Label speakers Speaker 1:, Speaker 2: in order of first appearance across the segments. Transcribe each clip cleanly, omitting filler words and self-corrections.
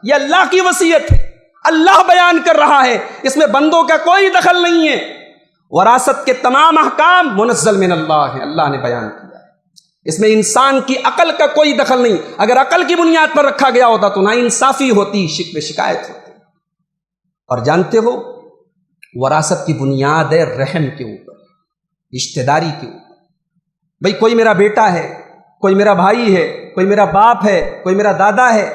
Speaker 1: یہ اللہ کی وصیت ہے، اللہ بیان کر رہا ہے، اس میں بندوں کا کوئی دخل نہیں ہے۔ وراثت کے تمام احکام منزل من اللہ ہیں، اللہ نے بیان کیا ہے، اس میں انسان کی عقل کا کوئی دخل نہیں۔ اگر عقل کی بنیاد پر رکھا گیا ہوتا تو ناانصافی ہوتی، شکوے شکایت ہوتی۔ اور جانتے ہو وراثت کی بنیاد ہے رحم کے اوپر، رشتہ داری کے اوپر۔ بھئی کوئی میرا بیٹا ہے، کوئی میرا بھائی ہے، کوئی میرا باپ ہے، کوئی میرا دادا ہے،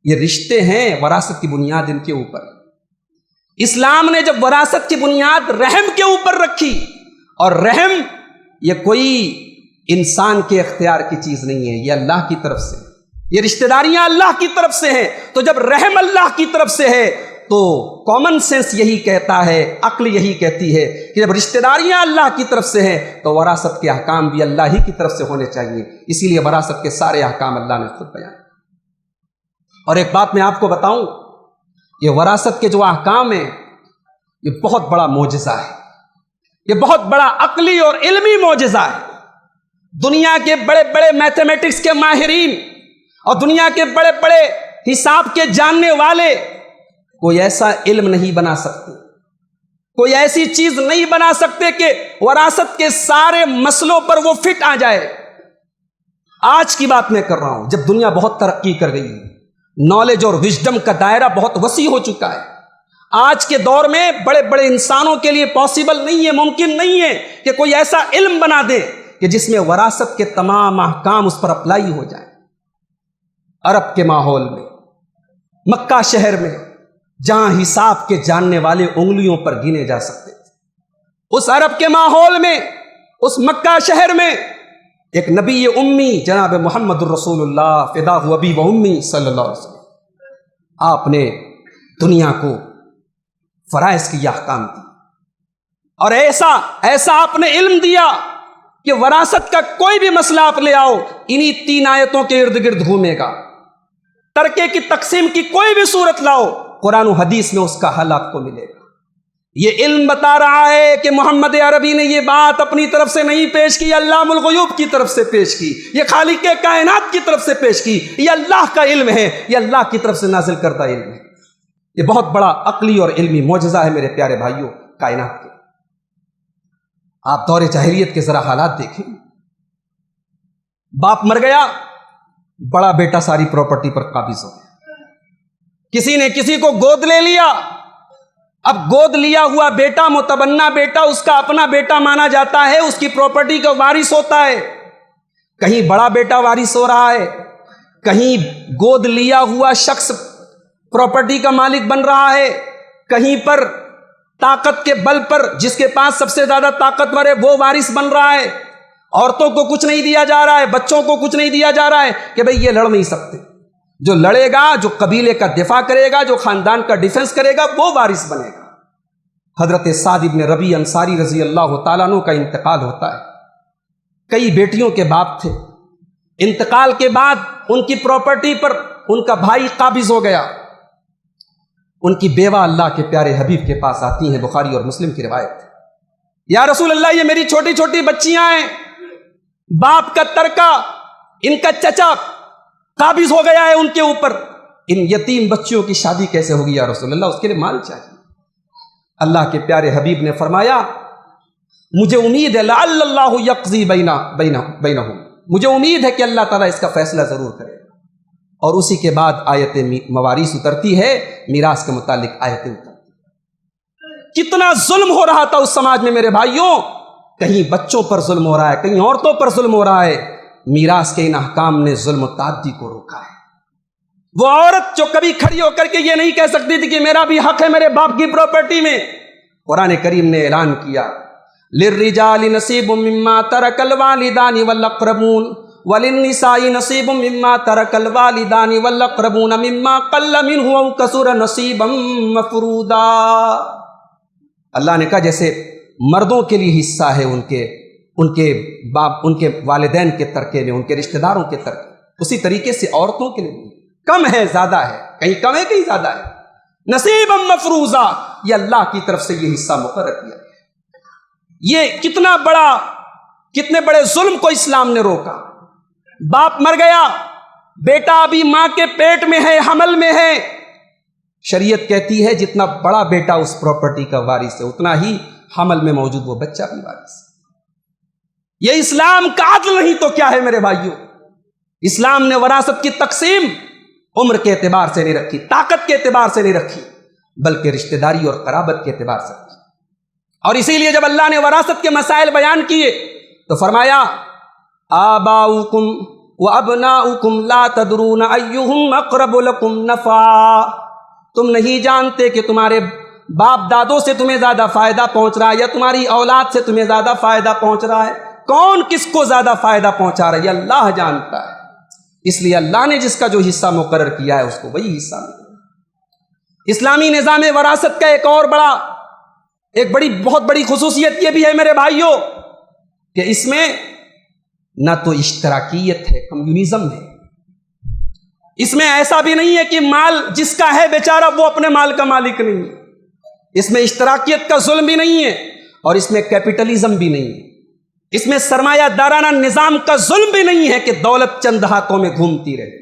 Speaker 1: یہ رشتے ہیں، وراثت کی بنیاد ان کے اوپر۔ اسلام نے جب وراثت کی بنیاد رحم کے اوپر رکھی، اور رحم یہ کوئی انسان کے اختیار کی چیز نہیں ہے، یہ اللہ کی طرف سے، یہ رشتہ داریاں اللہ کی طرف سے ہیں، تو جب رحم اللہ کی طرف سے ہے تو کامن سینس یہی کہتا ہے، عقل یہی کہتی ہے کہ جب رشتہ داریاں اللہ کی طرف سے ہیں تو وراثت کے احکام بھی اللہ ہی کی طرف سے ہونے چاہیے۔ اسی لیے وراثت کے سارے احکام اللہ نے خود بیان۔ اور ایک بات میں آپ کو بتاؤں، یہ وراثت کے جو احکام ہیں یہ بہت بڑا معجزہ ہے، یہ بہت بڑا عقلی اور علمی معجزہ ہے۔ دنیا کے بڑے بڑے میتھمیٹکس کے ماہرین اور دنیا کے بڑے بڑے حساب کے جاننے والے کوئی ایسا علم نہیں بنا سکتے، کوئی ایسی چیز نہیں بنا سکتے کہ وراثت کے سارے مسئلوں پر وہ فٹ آ جائے۔ آج کی بات میں کر رہا ہوں، جب دنیا بہت ترقی کر گئی ہے، نالج اور وژڈم کا دائرہ بہت وسیع ہو چکا ہے، آج کے دور میں بڑے بڑے انسانوں کے لیے پاسبل نہیں ہے، ممکن نہیں ہے کہ کوئی ایسا علم بنا دے کہ جس میں وراثت کے تمام احکام اس پر اپلائی ہو جائیں۔ عرب کے ماحول میں، مکہ شہر میں، جہاں حساب کے جاننے والے انگلیوں پر گنے جا سکتے تھے، اس عرب کے ماحول میں، اس مکہ شہر میں ایک نبی امی جناب محمد الرسول اللہ فداہ ابی و امی صلی اللہ علیہ وسلم، آپ نے دنیا کو فرائض کی احکام دی، اور ایسا آپ نے علم دیا کہ وراثت کا کوئی بھی مسئلہ آپ لے آؤ، انہی 3 آیتوں کے ارد گرد گھومے گا۔ ترکے کی تقسیم کی کوئی بھی صورت لاؤ، قرآن و حدیث میں اس کا حل آپ کو ملے گا۔ یہ علم بتا رہا ہے کہ محمد عربی نے یہ بات اپنی طرف سے نہیں پیش کی، علام الغیوب کی طرف سے پیش کی، یہ خالق کائنات کی طرف سے پیش کی، یہ اللہ کا علم ہے، یہ اللہ کی طرف سے نازل کردہ علم ہے۔ یہ بہت بڑا عقلی اور علمی معجزہ ہے میرے پیارے بھائیوں کائنات کے۔ آپ دور جاہلیت کے ذرا حالات دیکھیں، باپ مر گیا، بڑا بیٹا ساری پراپرٹی پر قابض ہو گیا، کسی نے کسی کو گود لے لیا، اب گود لیا ہوا بیٹا، متبنہ بیٹا، اس کا اپنا بیٹا مانا جاتا ہے، اس کی پراپرٹی کا وارث ہوتا ہے۔ کہیں بڑا بیٹا وارث ہو رہا ہے، کہیں گود لیا ہوا شخص پراپرٹی کا مالک بن رہا ہے، کہیں پر طاقت کے بل پر جس کے پاس سب سے زیادہ طاقتور ہے وہ وارث بن رہا ہے۔ عورتوں کو کچھ نہیں دیا جا رہا ہے، بچوں کو کچھ نہیں دیا جا رہا ہے کہ بھئی یہ لڑ نہیں سکتے، جو لڑے گا، جو قبیلے کا دفاع کرے گا، جو خاندان کا ڈیفنس کرے گا، وہ وارث بنے گا۔ حضرت سعد ابن ربیع انصاری رضی اللہ تعالیٰ عنہ کا انتقال ہوتا ہے۔ کئی بیٹیوں کے باپ تھے، انتقال کے بعد ان کی پراپرٹی پر ان کا بھائی قابض ہو گیا۔ ان کی بیوہ اللہ کے پیارے حبیب کے پاس آتی ہیں، بخاری اور مسلم کی روایت ہے، یا رسول اللہ یہ میری چھوٹی چھوٹی بچیاں ہیں، باپ کا ترکہ، ان کا چچا قابض ہو گیا ہے ان کے اوپر، ان یتیم بچیوں کی شادی کیسے ہوگی یا رسول اللہ؟ اس کے لیے مال چاہیے۔ اللہ کے پیارے حبیب نے فرمایا مجھے امید ہے لعل اللہ یقضی بینہم، مجھے امید ہے کہ اللہ تعالیٰ اس کا فیصلہ ضرور کرے گا۔ اور اسی کے بعد آیت مواریث اترتی ہے، میراث کے متعلق آیتیں اترتی۔ کتنا ظلم ہو رہا تھا اس سماج میں میرے بھائیوں، کہیں بچوں پر ظلم ہو رہا ہے، کہیں عورتوں پر ظلم ہو رہا ہے۔ میراث کے ان احکام نے ظلم و تعدی کو روکا ہے۔ وہ عورت جو کبھی کھڑی ہو کر کے یہ نہیں کہہ سکتی تھی کہ میرا بھی حق ہے میرے باپ کی پراپرٹی میں، قرآن کریم نے اعلان کیا للرجال نصیب مما ترک الوالدان والاقربون وللنساء نصیب مما ترک الوالدان والاقربون مما قل منه او کثر نصیبا مفروضا۔ اللہ نے کہا جیسے مردوں کے لیے حصہ ہے ان کے باپ، ان کے والدین کے ترکے میں، ان کے رشتہ داروں کے ترکے، اسی طریقے سے عورتوں کے لیے کم ہے زیادہ ہے، کہیں کم ہے کہیں زیادہ ہے، نصیبا مفروضا، یہ اللہ کی طرف سے یہ حصہ مقرر کیا۔ یہ کتنے بڑے ظلم کو اسلام نے روکا۔ باپ مر گیا، بیٹا ابھی ماں کے پیٹ میں ہے، حمل میں ہے، شریعت کہتی ہے جتنا بڑا بیٹا اس پراپرٹی کا وارث ہے اتنا ہی حمل میں موجود وہ بچہ بھی وارث ہے۔ یہ اسلام کا عدل نہیں تو کیا ہے میرے بھائیوں؟ اسلام نے وراثت کی تقسیم عمر کے اعتبار سے نہیں رکھی، طاقت کے اعتبار سے نہیں رکھی، بلکہ رشتہ داری اور قرابت کے اعتبار سے رکھی۔ اور اسی لیے جب اللہ نے وراثت کے مسائل بیان کیے تو فرمایا آباؤکم وابناؤکم لا تدرون ایہم اقرب لکم نفعا، تم نہیں جانتے کہ تمہارے باپ دادوں سے تمہیں زیادہ فائدہ پہنچ رہا ہے یا تمہاری اولاد سے تمہیں زیادہ فائدہ پہنچ رہا ہے۔ کون کس کو زیادہ فائدہ پہنچا رہا ہے یہ اللہ جانتا ہے، اس لیے اللہ نے جس کا جو حصہ مقرر کیا ہے اس کو وہی حصہ ملے۔ اسلامی نظام وراثت کا ایک بہت بڑی خصوصیت یہ بھی ہے میرے بھائیوں کہ اس میں نہ تو اشتراکیت ہے، کمیونزم ہے۔ اس میں ایسا بھی نہیں ہے کہ مال جس کا ہے بیچارہ وہ اپنے مال کا مالک نہیں ہے۔ اس میں اشتراکیت کا ظلم بھی نہیں ہے اور اس میں کیپٹلزم بھی نہیں ہے۔ اس میں سرمایہ دارانہ نظام کا ظلم بھی نہیں ہے کہ دولت چند ہاتھوں میں گھومتی رہے۔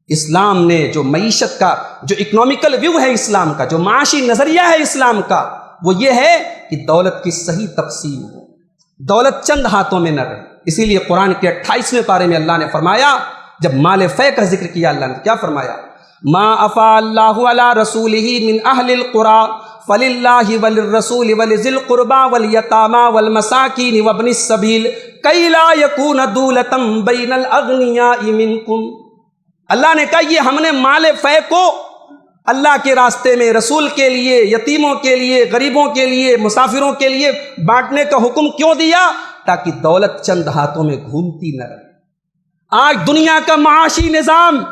Speaker 1: اسلام نے جو معیشت کا جو اکنامیکل ویو ہے اسلام کا، جو معاشی نظریہ ہے اسلام کا، وہ یہ ہے کہ دولت کی صحیح تقسیم ہو، دولت چند ہاتھوں میں نہ رہے۔ اسی لیے قرآن کے 28ویں پارے میں اللہ نے فرمایا، جب مال فے کا ذکر کیا اللہ نے کیا فرمایا؟ ما افاء اللہ علی رسولہ من اہل القریٰ فللہ وللرسول ولذی القربى والیتامى والمساکین وابن السبیل کی لا یکون دولۃ بین الاغنیاء منکم۔ اللہ نے کہا یہ ہم نے مال فے کو اللہ کے راستے میں رسول کے لیے، یتیموں کے لیے، غریبوں کے لیے، مسافروں کے لیے بانٹنے کا حکم کیوں دیا؟ تاکہ دولت چند ہاتھوں میں گھومتی نہ رہے۔ آج دنیا کا معاشی نظام،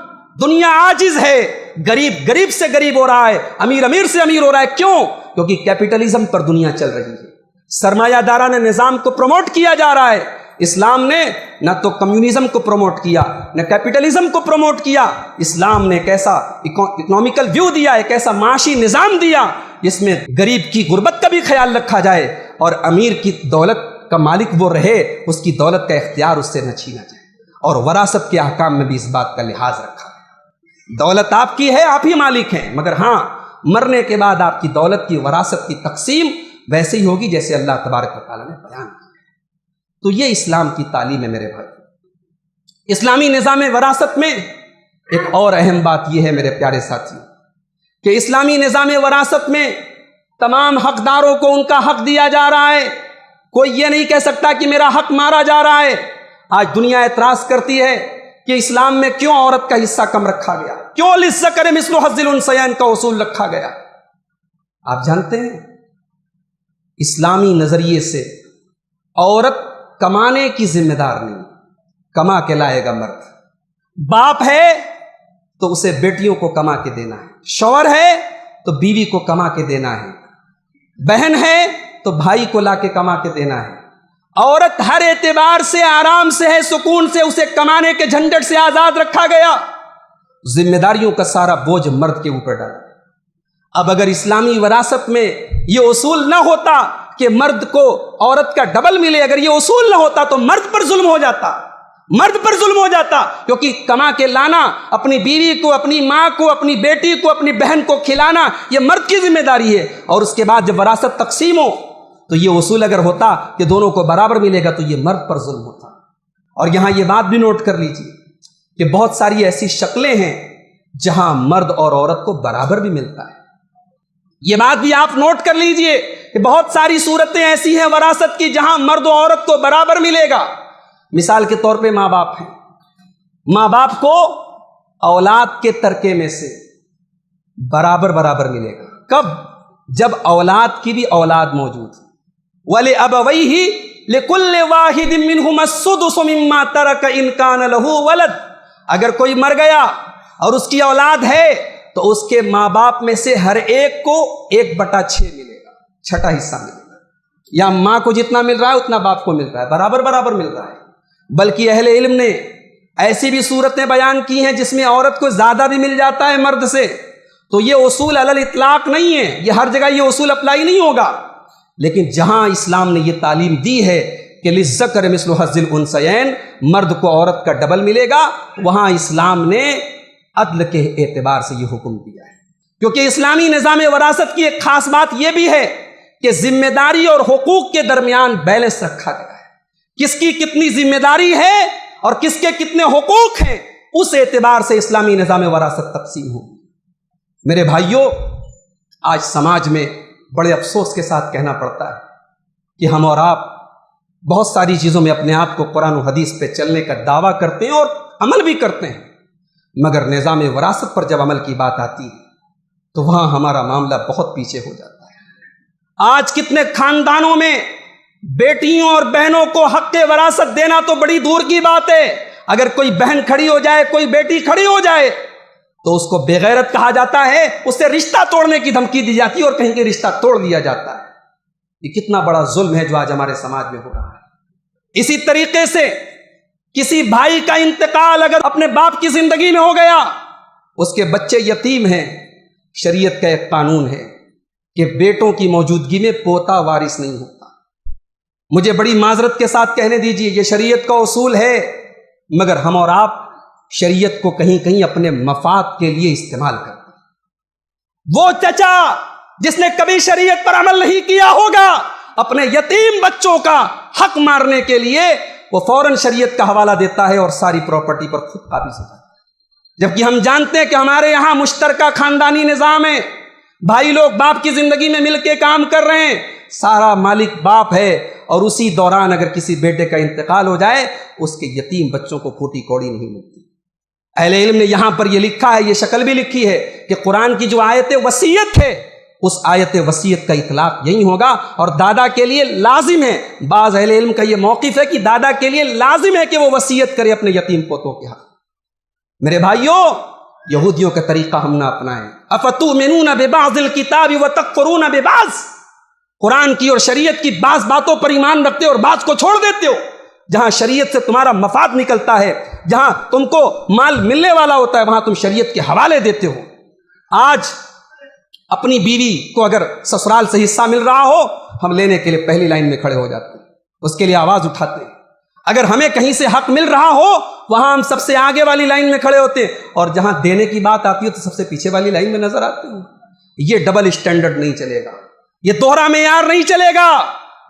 Speaker 1: دنیا عاجز ہے، غریب سے غریب ہو رہا ہے، امیر سے امیر ہو رہا ہے۔ کیوں؟ کیونکہ کیپٹلزم پر دنیا چل رہی ہے، سرمایہ دارانہ نظام کو پروموٹ کیا جا رہا ہے۔ اسلام نے نہ تو کمیونزم کو پروموٹ کیا نہ کیپٹلزم کو پروموٹ کیا۔ اسلام نے ایک ایسا اکنامیکل ویو دیا، ایک ایسا معاشی نظام دیا جس میں غریب کی غربت کا بھی خیال رکھا جائے اور امیر کی دولت کا مالک وہ رہے، اس کی دولت کا اختیار اس سے نہ چھینا جائے۔ اور وراثت کے احکام میں بھی اس بات کا لحاظ رکھا ہے، دولت آپ کی ہے، آپ ہی مالک ہیں، مگر ہاں مرنے کے بعد آپ کی دولت کی وراثت کی تقسیم ویسے ہی ہوگی جیسے اللہ تبارک و تعالیٰ نے بیان کیا۔ تو یہ اسلام کی تعلیم ہے میرے بھائی۔ اسلامی نظام وراثت میں ایک اور اہم بات یہ ہے میرے پیارے ساتھی کہ اسلامی نظام وراثت میں تمام حقداروں کو ان کا حق دیا جا رہا ہے۔ کوئی یہ نہیں کہہ سکتا کہ میرا حق مارا جا رہا ہے۔ آج دنیا اعتراض کرتی ہے کہ اسلام میں کیوں عورت کا حصہ کم رکھا گیا، کیوں للذکر مثل حظ الانثیین کا اصول رکھا گیا۔ آپ جانتے ہیں اسلامی نظریے سے عورت کمانے کی ذمہ دار نہیں، کما کے لائے گا مرد۔ باپ ہے تو اسے بیٹیوں کو کما کے دینا ہے، شوہر ہے تو بیوی کو کما کے دینا ہے، بہن ہے تو بھائی کو لا کے کما کے دینا ہے۔ عورت ہر اعتبار سے آرام سے ہے، سکون سے، اسے کمانے کے جھنجٹ سے آزاد رکھا گیا، ذمہ داریوں کا سارا بوجھ مرد کے اوپر ڈالا۔ اب اگر اسلامی وراثت میں یہ اصول نہ ہوتا کہ مرد کو عورت کا ڈبل ملے، اگر یہ اصول نہ ہوتا تو مرد پر ظلم ہو جاتا، کیونکہ کما کے لانا، اپنی بیوی کو، اپنی ماں کو، اپنی بیٹی کو، اپنی بہن کو کھلانا یہ مرد کی ذمہ داری ہے۔ اور اس کے بعد جب وراثت تقسیم ہو تو یہ اصول اگر ہوتا کہ دونوں کو برابر ملے گا تو یہ مرد پر ظلم ہوتا۔ اور یہاں یہ بات بھی نوٹ کر لیجیے کہ بہت ساری ایسی شکلیں ہیں جہاں مرد اور عورت کو برابر بھی ملتا ہے۔ یہ بات بھی آپ نوٹ کر لیجئے کہ بہت ساری صورتیں ایسی ہیں وراثت کی جہاں مرد و عورت کو برابر ملے گا۔ مثال کے طور پہ ماں باپ ہیں، ماں باپ کو اولاد کے ترکے میں سے برابر ملے گا۔ کب؟ جب اولاد کی بھی اولاد موجود ہے۔ وَلِأَبَوَيْهِ لِكُلِّ وَاحِدٍ مِّنْهُمَا السُّدُسُ مِمَّا تَرَكَ إِن كَانَ لَهُ وَلَدٌ، اگر کوئی مر گیا اور اس کی اولاد ہے تو اس کے ماں باپ میں سے ہر ایک کو 1/6 ملے گا، چھٹا حصہ ملے گا۔ یا ماں کو جتنا مل رہا ہے اتنا باپ کو مل رہا ہے، برابر مل رہا ہے۔ بلکہ اہل علم نے ایسی بھی صورتیں بیان کی ہیں جس میں عورت کو زیادہ بھی مل جاتا ہے مرد سے۔ تو یہ اصول علی الاطلاق نہیں ہے، یہ ہر جگہ یہ اصول اپلائی نہیں ہوگا، لیکن جہاں اسلام نے یہ تعلیم دی ہے کہ للذکر مثل حظ الانثیین، مرد کو عورت کا ڈبل ملے گا، وہاں اسلام نے عدل کے اعتبار سے یہ حکم دیا ہے۔ کیونکہ اسلامی نظام وراثت کی ایک خاص بات یہ بھی ہے کہ ذمہ داری اور حقوق کے درمیان بیلنس رکھا گیا ہے، کس کی کتنی ذمہ داری ہے اور کس کے کتنے حقوق ہیں، اس اعتبار سے اسلامی نظام وراثت تقسیم ہو۔ میرے بھائیوں، آج سماج میں بڑے افسوس کے ساتھ کہنا پڑتا ہے کہ ہم اور آپ بہت ساری چیزوں میں اپنے آپ کو قرآن و حدیث پہ چلنے کا دعویٰ کرتے ہیں اور عمل بھی کرتے ہیں، مگر نظام وراثت پر جب عمل کی بات آتی ہے تو وہاں ہمارا معاملہ بہت پیچھے ہو جاتا ہے۔ آج کتنے خاندانوں میں بیٹیوں اور بہنوں کو حق وراثت دینا تو بڑی دور کی بات ہے، اگر کوئی بہن کھڑی ہو جائے، کوئی بیٹی کھڑی ہو جائے تو اس کو بے غیرت کہا جاتا ہے، اس سے رشتہ توڑنے کی دھمکی دی جاتی ہے اور کہیں کہ رشتہ توڑ دیا جاتا ہے۔ یہ کتنا بڑا ظلم ہے جو آج ہمارے سماج میں ہو رہا ہے۔ اسی طریقے سے کسی بھائی کا انتقال اگر اپنے باپ کی زندگی میں ہو گیا، اس کے بچے یتیم ہیں، شریعت کا ایک قانون ہے کہ بیٹوں کی موجودگی میں پوتا وارث نہیں ہوتا۔ مجھے بڑی معذرت کے ساتھ کہنے دیجیے، یہ شریعت کا اصول ہے، مگر ہم اور آپ شریعت کو کہیں کہیں اپنے مفاد کے لیے استعمال کرتے ہیں۔ وہ چچا جس نے کبھی شریعت پر عمل نہیں کیا ہوگا، اپنے یتیم بچوں کا حق مارنے کے لیے وہ فوراً شریعت کا حوالہ دیتا ہے اور ساری پراپرٹی پر خود قابض ہو جاتا ہے، جبکہ ہم جانتے ہیں کہ ہمارے یہاں مشترکہ خاندانی نظام ہے، بھائی لوگ باپ کی زندگی میں مل کے کام کر رہے ہیں، سارا مالک باپ ہے، اور اسی دوران اگر کسی بیٹے کا انتقال ہو جائے اس کے یتیم بچوں کو پھوٹی کوڑی نہیں ملتی۔ اہل علم نے یہاں پر یہ لکھا ہے، یہ شکل بھی لکھی ہے کہ قرآن کی جو آیت وصیت ہے اس آیت وصیت کا اطلاق یہی ہوگا، اور دادا کے لیے لازم ہے، بعض اہل علم کا یہ موقف ہے کہ دادا کے لیے لازم ہے کہ وہ وصیت کرے اپنے یتیم پوتوں کے حق۔ میرے بھائیوں، یہودیوں کا طریقہ ہم نہ اپنائیں۔ افتؤمنون ببعض الکتاب وتکفرون ببعض، قرآن کی اور شریعت کی بعض باتوں پر ایمان رکھتے ہو اور بعض کو چھوڑ دیتے ہو۔ جہاں شریعت سے تمہارا مفاد نکلتا ہے، جہاں تم کو مال ملنے والا ہوتا ہے، وہاں تم شریعت کے حوالے دیتے ہو۔ آج اپنی بیوی کو اگر سسرال سے حصہ مل رہا ہو، ہم لینے کے لیے پہلی لائن میں کھڑے ہو جاتے ہیں، اس کے لیے آواز اٹھاتے ہیں۔ اگر ہمیں کہیں سے حق مل رہا ہو، وہاں ہم سب سے آگے والی لائن میں کھڑے ہوتے ہیں، اور جہاں دینے کی بات آتی ہے تو سب سے پیچھے والی لائن میں نظر آتے ہیں۔ یہ ڈبل اسٹینڈرڈ نہیں چلے گا، یہ دوہرا معیار نہیں چلے گا،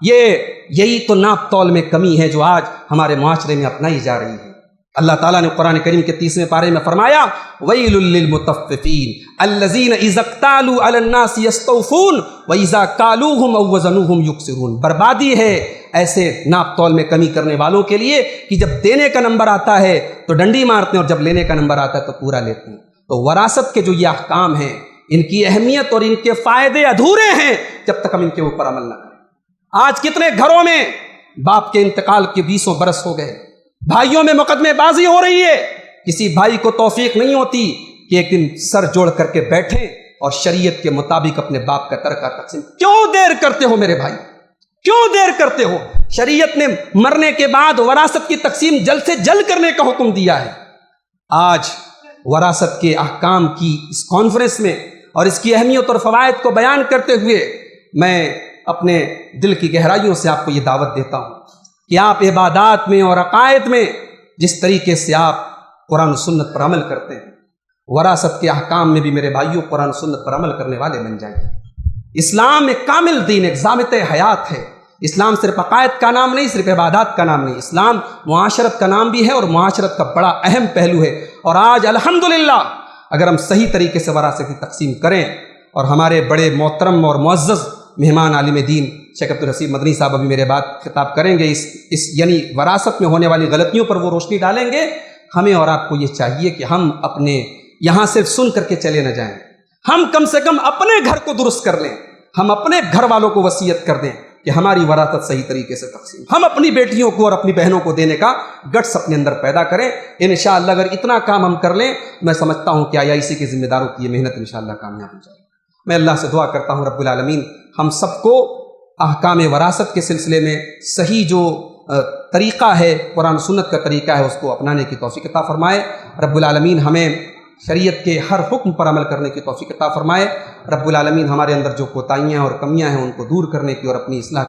Speaker 1: یہی تو ناپ تول میں کمی ہے جو آج ہمارے معاشرے میں اپنائی جا رہی ہے۔ اللہ تعالیٰ نے قرآن کریم کے 30ویں پارے میں فرمایا، وَيْلٌ لِّلْمُطَفِّفِينَ الَّذِينَ إِذَا اكْتَالُوا عَلَى النَّاسِ يَسْتَوْفُونَ وَإِذَا كَالُوهُمْ أَوْ وَزَنُوهُمْ يُخْسِرُونَ۔ بربادی ہے ایسے ناپ تول میں کمی کرنے والوں کے لیے کہ جب دینے کا نمبر آتا ہے تو ڈنڈی مارتے ہیں اور جب لینے کا نمبر آتا ہے تو پورا لیتے ہیں۔ تو وراثت کے جو یہ احکام ہیں، ان کی اہمیت اور ان کے فائدے ادھورے ہیں جب تک ہم ان کے اوپر عمل نہ کریں۔ آج کتنے گھروں میں باپ کے انتقال کے 20 برس ہو گئے، بھائیوں میں مقدمے بازی ہو رہی ہے، کسی بھائی کو توفیق نہیں ہوتی کہ ایک دن سر جوڑ کر کے بیٹھیں اور شریعت کے مطابق اپنے باپ کا ترکہ تقسیم۔ کیوں دیر کرتے ہو میرے بھائی، کیوں دیر کرتے ہو؟ شریعت نے مرنے کے بعد وراثت کی تقسیم جلد سے جلد کرنے کا حکم دیا ہے۔ آج وراثت کے احکام کی اس کانفرنس میں اور اس کی اہمیت اور فوائد کو بیان کرتے ہوئے میں اپنے دل کی گہرائیوں سے آپ کو یہ دعوت دیتا ہوں کہ آپ عبادات میں اور عقائد میں جس طریقے سے آپ قرآن و سنت پر عمل کرتے ہیں، وراثت کے احکام میں بھی میرے بھائیوں قرآن و سنت پر عمل کرنے والے بن جائیں۔ اسلام ایک کامل دین، ایک ضابطۂ حیات ہے۔ اسلام صرف عقائد کا نام نہیں، صرف عبادات کا نام نہیں، اسلام معاشرت کا نام بھی ہے اور معاشرت کا بڑا اہم پہلو ہے۔ اور آج الحمدللہ اگر ہم صحیح طریقے سے وراثت کی تقسیم کریں، اور ہمارے بڑے محترم اور معزز مہمان عالم دین شیخ عبدالرسید مدنی صاحب ابھی میرے بات خطاب کریں گے، اس یعنی وراثت میں ہونے والی غلطیوں پر وہ روشنی ڈالیں گے۔ ہمیں اور آپ کو یہ چاہیے کہ ہم اپنے یہاں صرف سن کر کے چلے نہ جائیں، ہم کم سے کم اپنے گھر کو درست کر لیں، ہم اپنے گھر والوں کو وصیت کر دیں کہ ہماری وراثت صحیح طریقے سے تقسیم، ہم اپنی بیٹیوں کو اور اپنی بہنوں کو دینے کا گٹس اپنے اندر پیدا کریں۔ انشاءاللہ اگر اتنا کام ہم کر لیں، میں سمجھتا ہوں کہ IIC کے ذمہ داروں کی یہ محنت انشاءاللہ کامیاب ہو جائے۔ میں اللہ سے دعا کرتا ہوں رب العالمین ہم سب کو احکام وراثت کے سلسلے میں صحیح جو طریقہ ہے، قرآن سنت کا طریقہ ہے، اس کو اپنانے کی توفیق عطا فرمائے۔ رب العالمین ہمیں شریعت کے ہر حکم پر عمل کرنے کی توفیق عطا فرمائے۔ رب العالمین ہمارے اندر جو کوتاہیاں اور کمیاں ہیں ان کو دور کرنے کی اور اپنی اصلاح